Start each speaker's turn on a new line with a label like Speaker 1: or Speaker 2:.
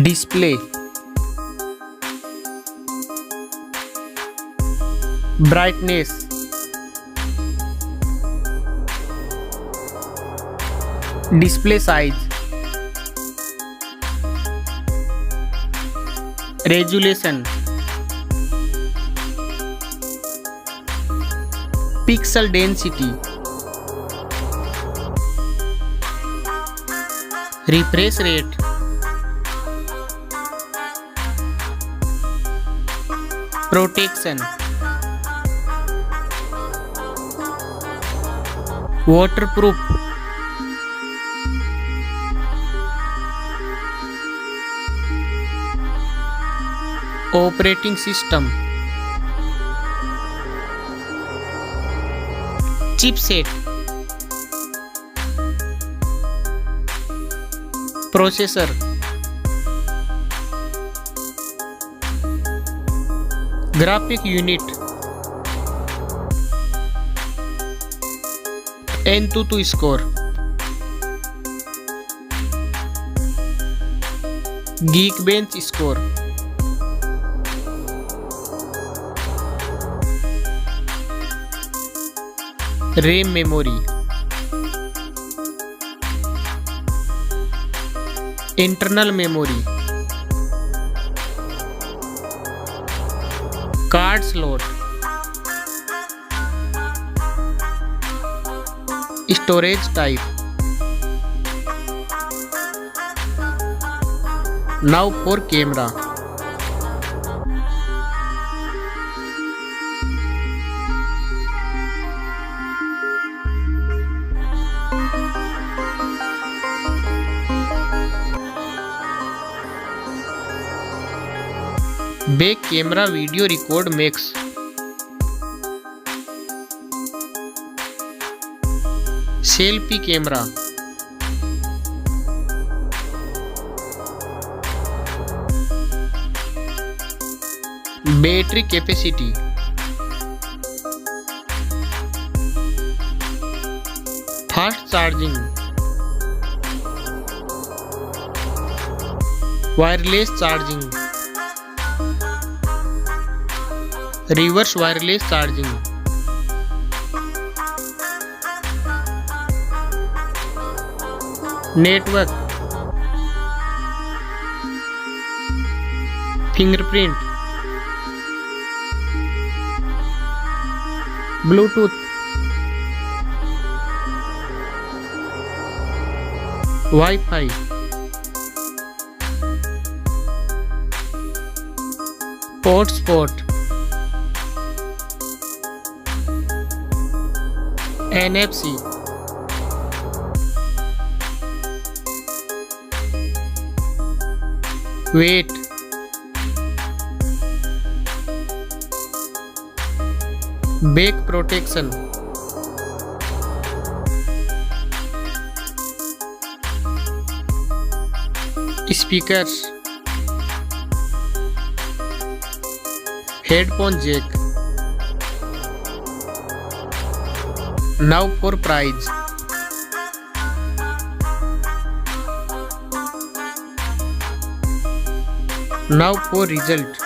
Speaker 1: display, brightness, display size, resolution, pixel density, refresh rate, protection, waterproof, operating system, chipset, processor, graphic unit, N22 score, Geekbench score, RAM memory, internal memory, card slot, storage type. Now for camera. Back camera video record makes. Selfie camera, battery capacity, fast charging, wireless charging, reverse wireless charging, network, fingerprint, Bluetooth, Wi-Fi, hotspot, NFC, weight, back protection, speakers, headphone jack. Now for price. Now for result.